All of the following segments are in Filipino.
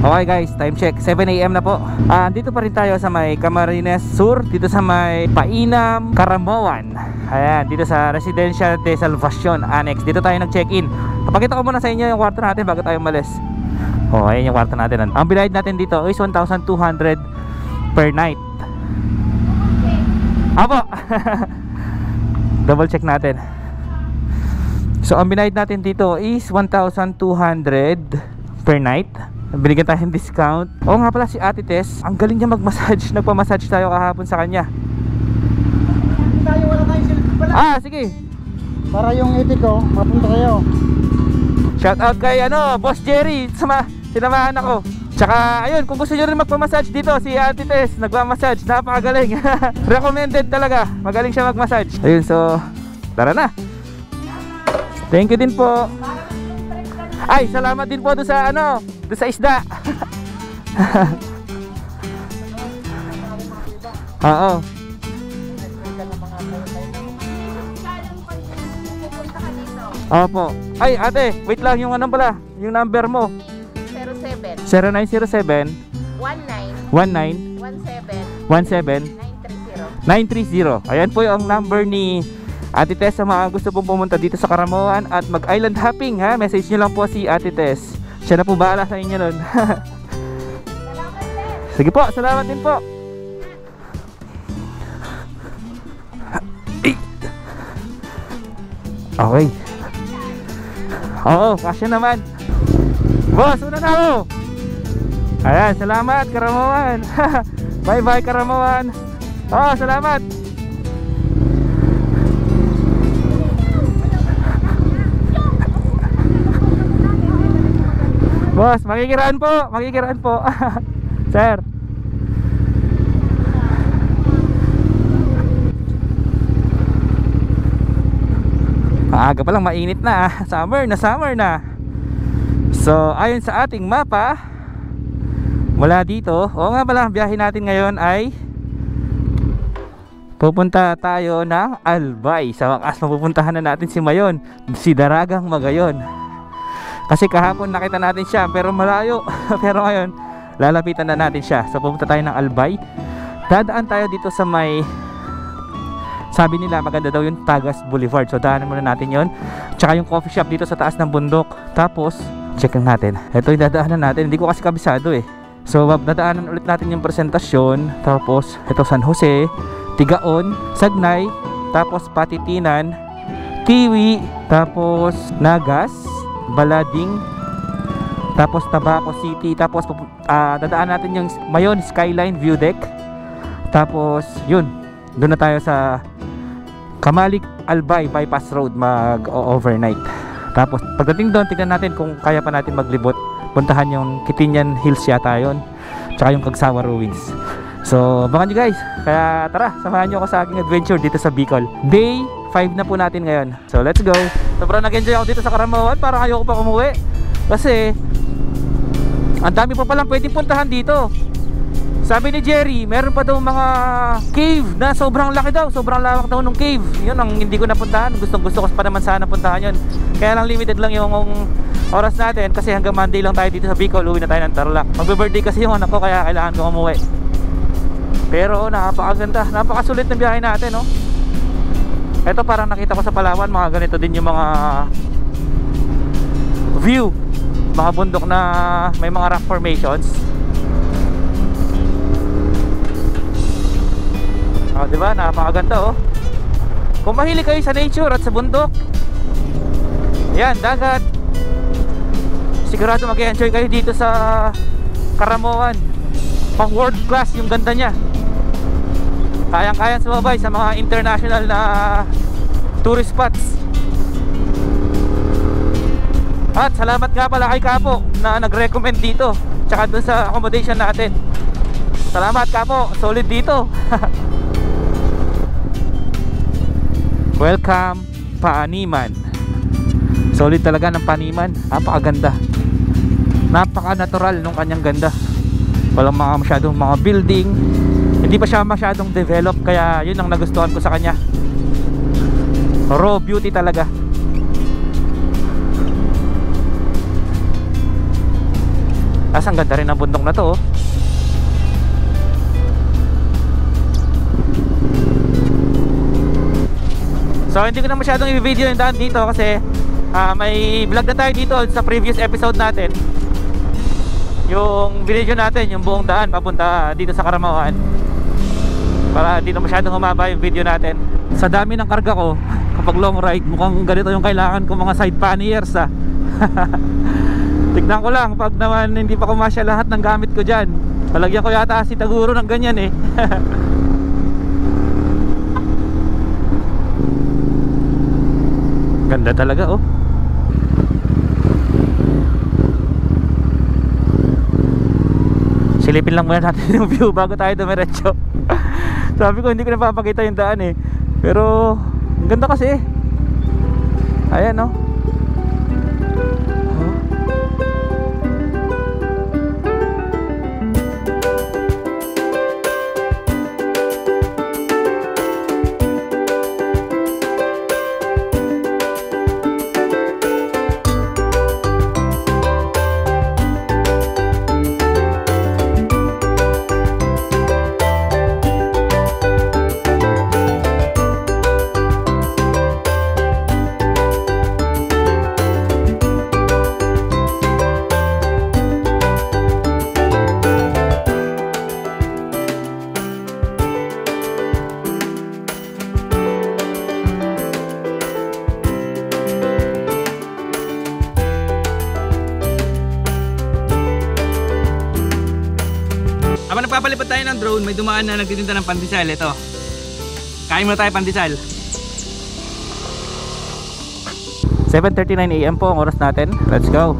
Okay guys, time check, 7 AM na po. Dito pa rin tayo sa may Camarines Sur, dito sa may Painam, Caramoan. Ayan, dito sa Residential de Salvacion Annex. Dito tayo nag-check-in. Papakita ko muna sa inyo yung kwarto natin bago tayo umalis. Ayan yung kwarto natin. Ang binayad natin dito is 1,200 per night. Apo. Double check natin. So ang binayad natin dito is 1,200 per night. Binigyan tayong discount. Oo nga pala, si Ate Tess, ang galing niya mag-massage. Nagpa-massage tayo kahapon sa kanya. Wala tayong silbi pala. Sige. Para yung itik ko, mapunta kayo. Shout out kay Boss Jerry. Sinamahan ako. Tsaka ayun, kung gusto nyo rin magpa-massage dito, si Ate Tess nagpa-massage. Napakagaling. Recommended talaga. Magaling siya mag-massage. Ayun, so tara na. Thank you din po. Ay, salamat din po doon sa doon sa isda. Oo. Opo. Ay, ate, wait lang, yung pala, yung number mo. 0907 19 17 930. Ayan po yung number ni Ate Tess sa mga gusto pong pumunta dito sa Caramoan at mag-island hopping, ha. Message nyo lang po si Ate Tess. Siya na po bahala sa inyo nun. Sige po, salamat din po. Okay. Oo, kasya naman. Boss, una na ako. Ayan, salamat Caramoan. Bye bye Caramoan. Oo, salamat. Boss, makikiraan po. Sir. Maaga pa lang, mainit na. Summer na. So, ayon sa ating mapa, mula dito, nga pala, ang biyahe natin ngayon ay pupunta tayo ng Albay. Sa wakas, mapupuntahan na natin si Mayon, si Daragang Magayon. Kasi kahapon nakita natin siya pero malayo. Pero ngayon lalapitan na natin siya. So pupunta tayo ng Albay. Dadaan tayo dito sa may, sabi nila maganda daw yung Tagas Boulevard. So daanan muna natin yon. Tsaka yung coffee shop dito sa taas ng bundok. Tapos check natin. Ito yung dadaanan natin. Hindi ko kasi kabisado eh. So dadaanan ulit natin yung presentasyon. Tapos ito San Jose, Tigaon, Sagnay, tapos Patitinan, Tiwi, tapos Nagas, Balading, tapos Tabaco City, tapos dadaan natin yung Mayon Skyline View Deck. Tapos yun, doon na tayo sa Kamalik Albay Bypass Road mag-overnight. Tapos pagdating doon, tignan natin kung kaya pa natin maglibot. Puntahan yung Kitinyan Hills yata yun, tsaka yung Cagsawa Ruins. So abangan nyo guys. Kaya tara, samahan nyo ako sa aking adventure dito sa Bicol. Day 5 na po natin ngayon. So let's go. Sobrang nag-enjoy ako dito sa Caramoan. Parang ayoko pa umuwi. Kasi ang dami pa palang pwedeng puntahan dito. Sabi ni Jerry, meron pa daw mga cave na sobrang laki daw. Sobrang lawak daw ng cave. Yun ang hindi ko napuntahan. Gusto ko pa naman sana puntahan yun. Kaya lang limited lang yung oras natin. Kasi hanggang Monday lang tayo dito sa Bicol. Uwi na tayo ng Tarlac. Magbe-birthday kasi yung anak ko, kaya kailangan ko umuwi. Pero napakaganda. Napakasulit na biyahe natin, no? Ito parang nakita ko sa Palawan, mga ganito din yung mga view, mga bundok na may mga rock formations. Diba? Napakaganda, oh. Kung mahilig kayo sa nature at sa bundok, yan, dagat, sigurado mag-enjoy kayo dito sa Caramoan. Pang world class yung ganda nya. Kayang-kayang sumabay sa mga international na tourist spots. At salamat nga pala kay Kapo na nag-recommend dito, tsaka dun sa accommodation natin. Salamat Kapo, solid dito. Welcome Paaniman. Solid talaga ng Paaniman. Napakaganda. Napaka-natural nung kanyang ganda. Walang masyadong mga building. Hindi pa siya masyadong develop, kaya yun ang nagustuhan ko sa kanya. Raw beauty talaga. Ang ganda rin ng bundok na to, oh. So hindi ko na masyadong i-video yung daan dito kasi may vlog na tayo dito sa previous episode natin. Yung video natin, yung buong daan papunta dito sa Karamawan, para di na masyadong humaba yung video natin. Sa dami ng karga ko kapag long ride, mukhang ganito yung kailangan ko, mga side panniers, ah. Tignan ko lang pag naman hindi pa kumasya lahat ng gamit ko dyan. Palagyan ko yata si Taguro ng ganyan, eh. Ganda talaga, oh. Silipin lang muna natin yung view bago tayo dumiretso. Sabi ko hindi ko napapakita yung daan, eh. Pero ang ganda kasi. Ayan, oh. Habang nagpapalipad tayo ng drone, may dumaan na nagtitinda ng pandesal. Ito, kain muna tayo pandesal. 7:39 AM po ang oras natin. Let's go.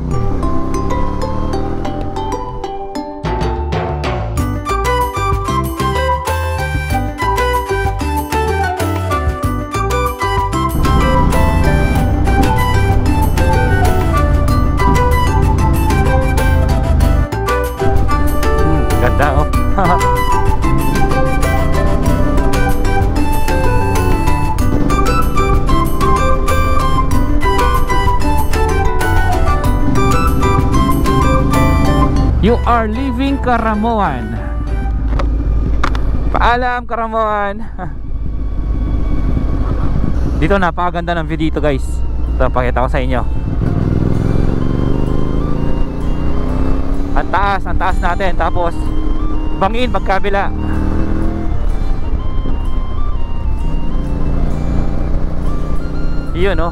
Ganda, oh. You are leaving Karamoan. Paalam, Karamoan. Dito napakaganda ng view dito, guys. Ito, pakita ko sa inyo. Ang taas natin. Tapos bangin magkabila. Iyon, oh.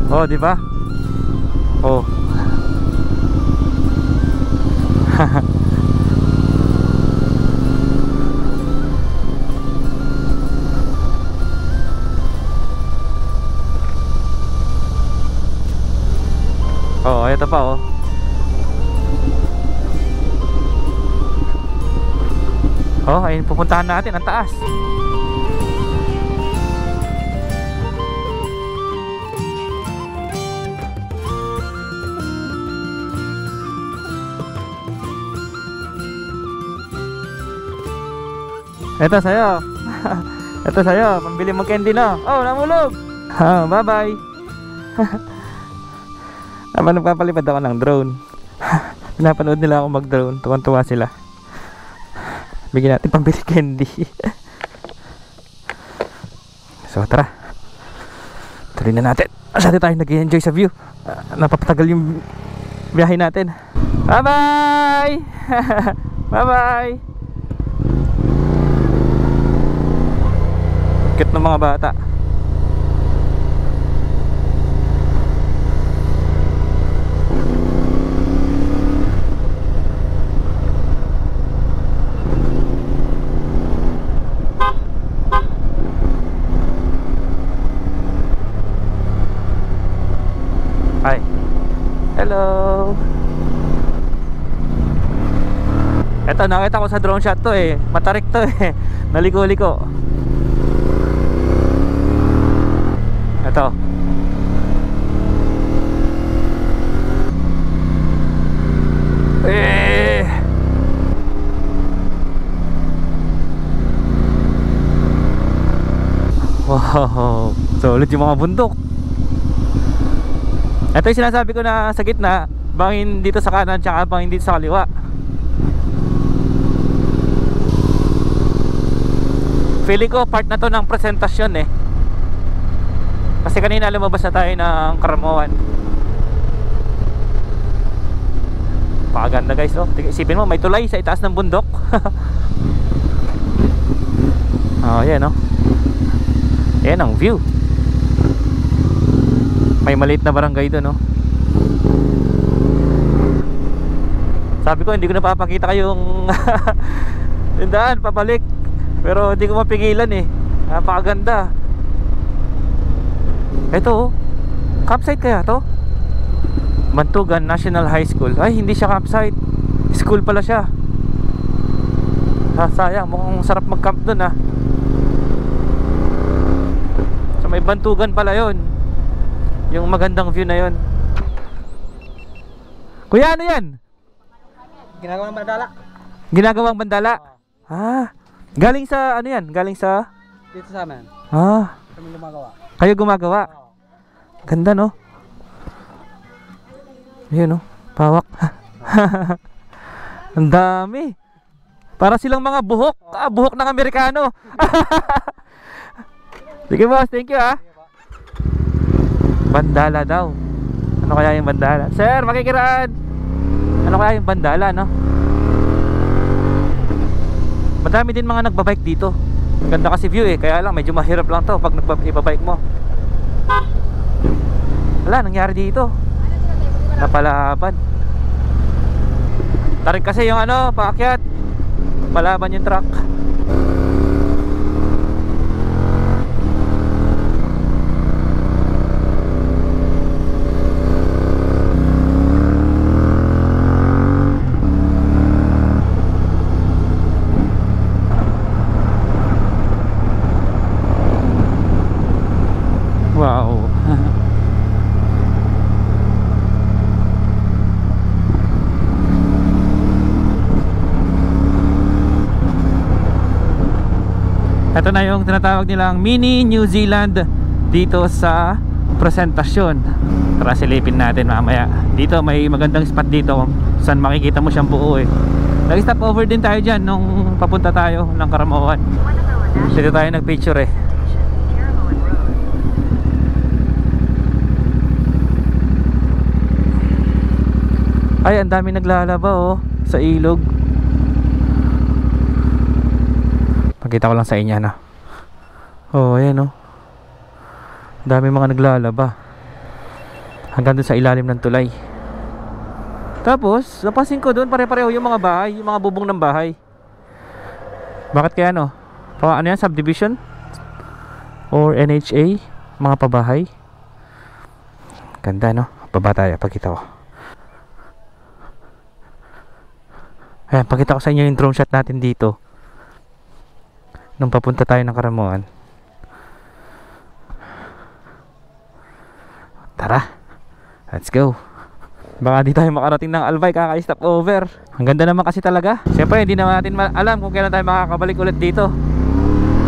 Oh, di ba? Oh. Oh, ito pa, oh. Oh, ayun, pupuntahan natin ang taas. Ito sa'yo. Ito sa'yo, pambili mo candy na. Oh, namulog. Bye-bye. Habang nagpapalipad ako ng drone, pinapanood nila ako mag-drone. Tuwan-tuwa sila. Bigyan natin pambili candy. So tara, tuloy na natin. Masyado tayo nag-enjoy sa view. Napapatagal yung biyahe natin. Bye bye. Bye bye. Cute ng mga bata. Hi. Hello. Eto, nakita ko sa drone shot to, eh. Matarik to, eh. Naliko-liko. Eto. Wow. Solid yung mga bundok. Ito yung sinasabi ko na sa gitna, bangin dito sa kanan tsaka bangin dito sa kaliwa. Feeling ko part na to ng presentasyon eh. Kasi kanina lumabas na tayo ng Karamoan. Pakaganda guys, oh. Isipin mo, may tulay sa itaas ng bundok. Oh, yan oh. Yan ang view. May maliit na barangay doon, oh. Sabi ko, hindi ko napapakita kayong tindahan, pabalik. Pero hindi ko mapigilan eh. Napakaganda. Ito oh. Campsite kaya to? Bantugan National High School. Ay, hindi siya campsite. School pala siya. Sayang, mukhang sarap mag-camp dun ah. So may Bantugan pala yon. Yung magandang view na yon. Kuya, ano yan? Ginagawang bandala. Ginagawang bandala? Ah, galing sa ano yan? Galing sa? Dito sa amin. Ah, Kami gumagawa. kayo gumagawa? Ganda no? Ayun no, pawak. Ang dami. Para silang mga buhok. Buhok ng Amerikano. Sige boss, thank you ah. Bandala daw. Ano kaya yung bandala? Sir, makikiraan. Ano kaya yung bandala, no? Madami din mga nagbabike dito. Ganda kasi view eh. Kaya lang medyo mahirap lang to pag nagbabike mo. Wala, nangyari dito. Napalaban. Tarik kasi yung ano, paakyat. Palaban yung truck. Wow. Ito na yung tinatawag nilang mini New Zealand dito sa presentasyon. Tara silipin natin mamaya. Dito may magandang spot dito saan makikita mo siyang buo eh. Nag-stop over din tayo dyan nung papunta tayo ng Karamoan. Dito tayo nag-picture eh. Ay, ang dami naglalaba oh sa ilog. Pakita ko lang sa inyo na. Oh, ayan oh. Dami mga naglalaba. Hanggang dun sa ilalim ng tulay. Tapos, napansin ko doon pare-pareho yung mga bahay, yung mga bubong ng bahay. Bakit kaya no? Ano yan? Subdivision? Or NHA? Mga pabahay? Ganda no? Baba tayo, pakita ko. Ayan, pakita ko sa inyo yung drone shot natin dito nung papunta tayo ng Karamoan. Tara, let's go. Baka di tayo makarating ng Albay, kaka-stop over. Ang ganda naman kasi talaga. Siyempre hindi naman natin alam kung kailan tayo makakabalik ulit dito.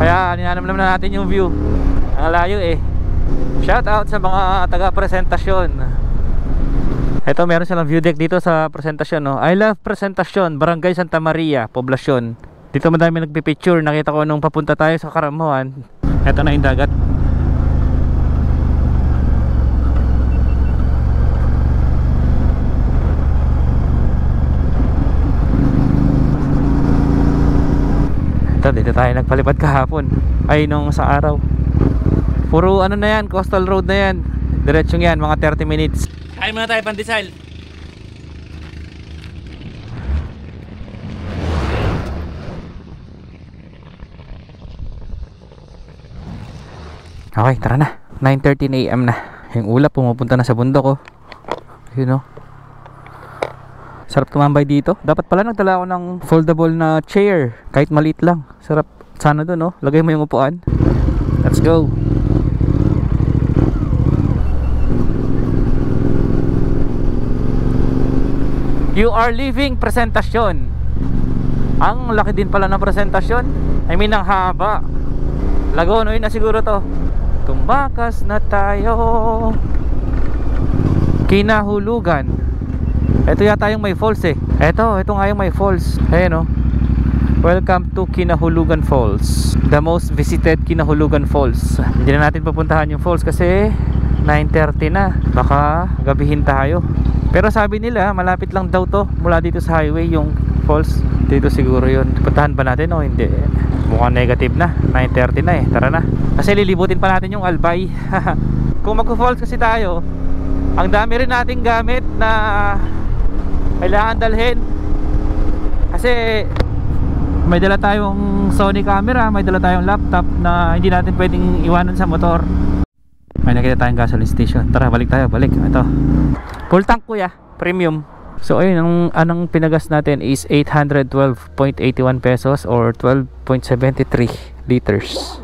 Kaya ninanam naman natin yung view. Ang layo eh. Shout out sa mga taga-presentasyon. Ito meron silang view deck dito sa presentasyon no? I love presentasyon, Barangay Santa Maria, Poblacion. Dito madami nagpipicture. Nakita ko nung papunta tayo sa Karamoan. Ito na yung dagat. Ito, dito tayo nagpalipad kahapon. Ay, nung sa araw. Puro ano na yan, coastal road na yan. Diretsong yan, mga 30 minutes. Kain muna tayo pandesal. Okay, tara na. 9:13 AM na. Yung ulap pumupunta na sa bundok oh. Yun oh. Sarap tumambay dito. Dapat pala nagdala ako ng foldable na chair. Kahit maliit lang. Sarap. Sana dun oh. Lagay mo yung upuan. Let's go. You are leaving presentasyon. Ang laki din pala ng presentasyon. I mean ang haba. Lagonoy na siguro to. Tumakas na tayo. Kinahulugan. Ito yata yung may falls eh. Ito nga yung may falls. Ayan oh. Welcome to Kinahulugan Falls, the most visited Kinahulugan Falls. Hindi na natin papuntahan yung falls kasi 9:30 na, baka gabihin tayo. Pero sabi nila malapit lang daw to mula dito sa highway yung falls. Dito siguro yun. Puntahan ba natin o hindi? Mukhang negative na, 9:30 na eh. Tara na, kasi lilibutin pa natin yung Albay. Kung mag-falls kasi tayo, ang dami rin nating gamit na kailangan dalhin. Kasi may dala tayong Sony camera, may dala tayong laptop na hindi natin pwedeng iwanan sa motor. May nakita tayong gasoline station. Tara, balik tayo, balik. Ito, full tank kuya, premium. So ayun, anong pinagas natin is 812.81 pesos or 12.73 liters.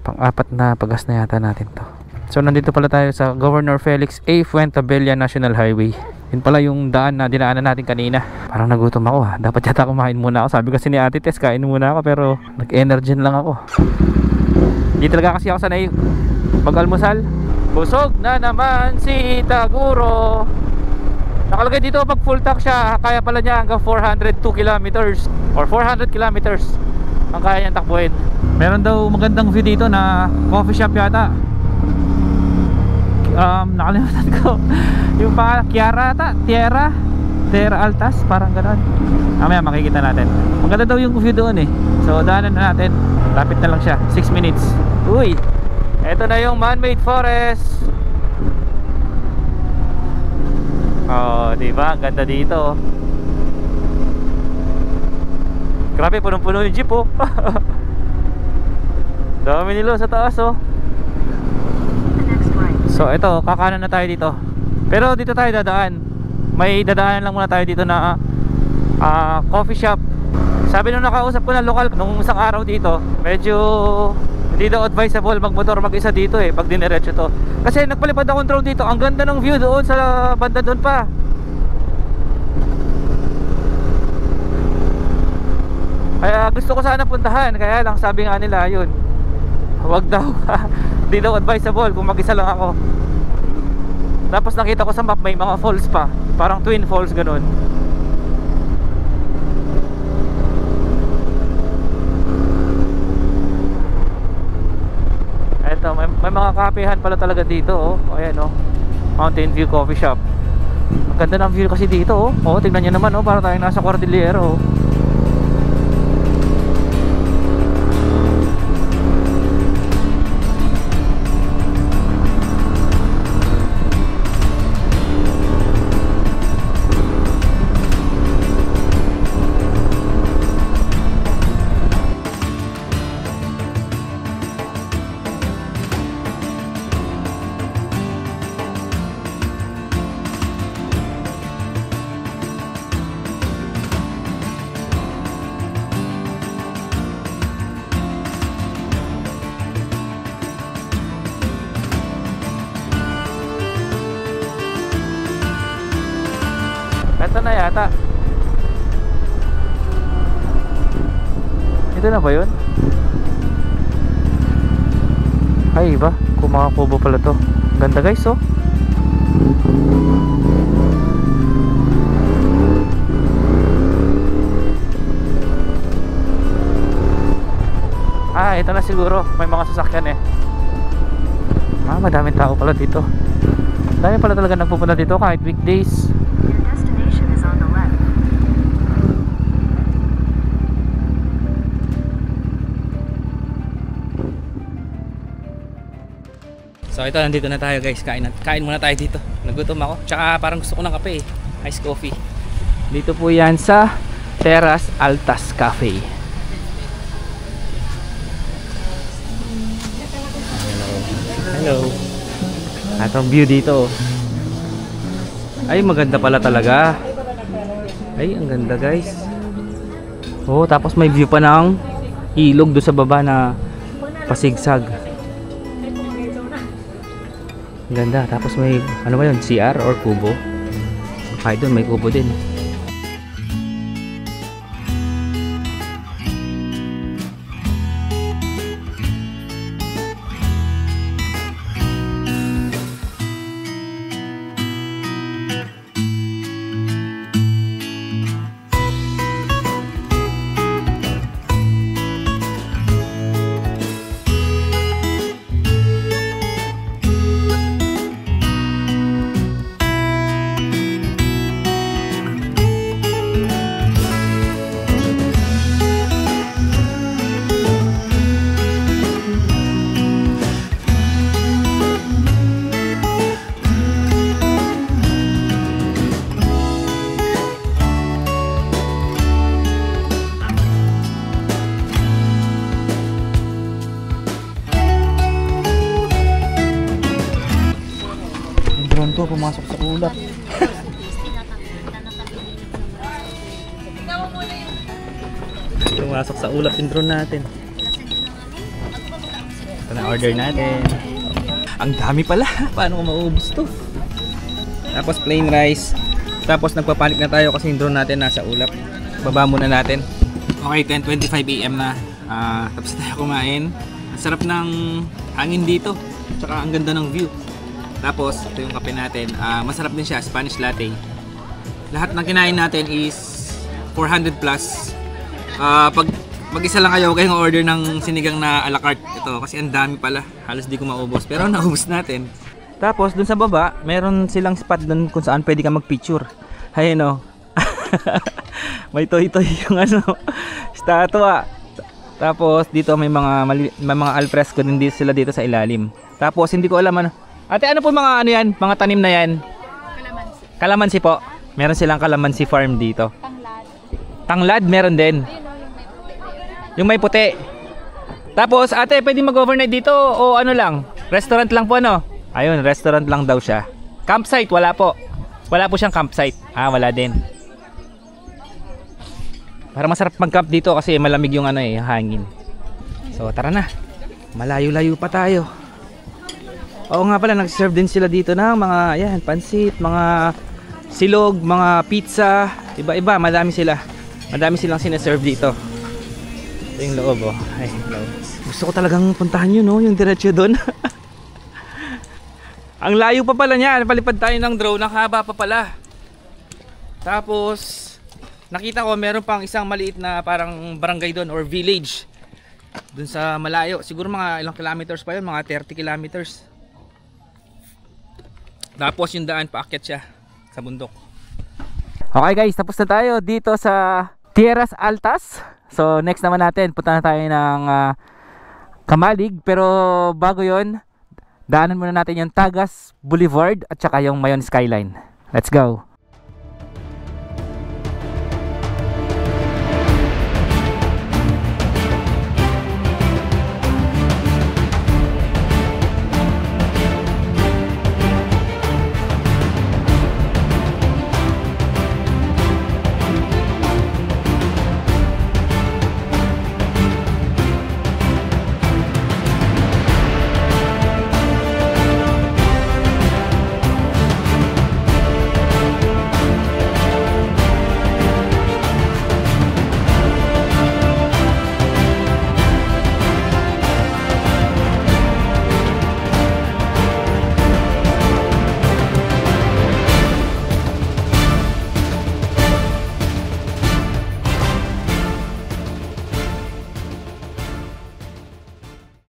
Pang-apat na pagas na yata natin to. So nandito pala tayo sa Governor Felix A. Fuentabella National Highway. Yun pala yung daan na dinaanan natin kanina. Parang nagutom ako ha. Dapat yata kumain muna ako. Sabi kasi ni Ate Tess, kain muna ako, pero nag-energen lang ako. Hindi talaga kasi ako sanay mag-almusal. Busog na naman si Taguro. Nakalagay dito pag full tank siya, kaya pala niya hanggang 402 kilometers or 400 kilometers ang kaya niyang takbuhin. Meron daw magandang view dito na coffee shop yata. Nakalimutan ko yung pangalan, Tierra Altas, parang gano'n. Mamaya makikita natin. Maganda daw yung view doon eh. So daanan na natin. Lapit na lang siya, 6 minutes. Uy, eto na yung man-made forest. Oh, diba? Ganda dito. Grabe, punong-puno yung jeep oh. Dami nilo sa taas oh. So ito, kakanan na tayo dito. Pero dito tayo dadaan. May dadaanan lang muna tayo dito na coffee shop. Sabi nung nakausap ko na lokal nung isang araw dito, medyo hindi daw advisable magmotor mag-isa dito eh pag diniretso to. Kasi nagpalipad akong drone dito. Ang ganda ng view doon sa banda doon pa. Kaya gusto ko sana puntahan. Kaya lang sabi nga nila yun, wag daw. Hindi daw advisable kung mag-isa lang ako. Tapos nakita ko sa map may mga falls pa, parang twin falls ganun. Eto, may mga kapehan pala talaga dito oh. Ayan oh, Mountain View Coffee Shop. Ang ganda ng view kasi dito oh. Oh, tingnan nyo naman oh, parang tayong nasa Cordillera oh. Ito na yata. Ito na ba yun? Ay iba, kung mga kubo pala to. Ganda guys oh. Ah, ito na siguro. May mga sasakyan eh. Ah, madaming tao pala dito. Dami pala talaga nagpupunta dito kahit weekdays. So ito, nandito na tayo guys. Kain muna tayo dito. Nagutom ako. Tsaka parang gusto ko ng kape eh. Ice coffee. Dito po yan sa Terras Altas Cafe. Hello. Atong view dito. Ay, maganda pala talaga. Ay, ang ganda guys. Oh, tapos may view pa ng ilog doon sa baba na pasigsag. Ganda. Tapos may ano ba yun? CR or kubo? Kahit doon may kubo din. drone ko pumasok sa ulap. Pumasok sa ulap yung drone natin. Ito na order natin. Ang dami pala. Paano ko mauubos to? Tapos plain rice. Tapos nagpapanik na tayo kasi yung drone natin nasa ulap. Baba muna natin. Okay, 10:25 AM na. Tapos tayo kumain. Ang sarap ng hangin dito. Tsaka ang ganda ng view. Tapos ito yung kape natin. Masarap din siya, Spanish latte. Lahat ng kinain natin is 400 plus. Pag mag-isa lang kayo, kayong order ng sinigang na a la carte. Ito, kasi ang dami pala. Halos di ko maubos. Pero naubos natin. Tapos dun sa baba, meron silang spot dun kung saan pwede ka mag-picture. Ayun o. May toy-toy yung ano, statua. Tapos dito may mga alfresco din dito sila dito sa ilalim. Tapos hindi ko alam ano. Ate, ano po mga ano yan? Mga tanim na yan? Kalamansi. Kalamansi po. Meron silang kalamansi farm dito. Tanglad. Tanglad meron din. Yung may puti. Tapos ate, pwede mag-overnight dito o ano lang? Restaurant lang po ano? Ayun, restaurant lang daw siya. Campsite, wala po. Wala po siyang campsite. Wala din. Para masarap mag-camp dito kasi malamig yung ano hangin. So tara na. Malayo-layo pa tayo. Oo nga pala, nag-serve din sila dito ng mga pansit, mga silog, mga pizza, iba-iba, madami sila. Madami silang sineserve dito. Ito yung loob Ay, loob. Gusto ko talagang puntahan yun yung diretso doon. Ang layo pa pala niya. Napalipad tayo ng drone, nakahaba pa pala. Tapos nakita ko meron pang isang maliit na parang barangay doon or village doon sa malayo. Siguro mga ilang kilometers pa yun, mga 30 kilometers. Tapos yung daan paakyat siya sa bundok. Okay guys, tapos na tayo dito sa Tierras Altas. So next naman natin, punta na tayo ng Kamalig. Pero bago yon, daanan muna natin yung Tagas Boulevard at saka yung Mayon Skyline. Let's go!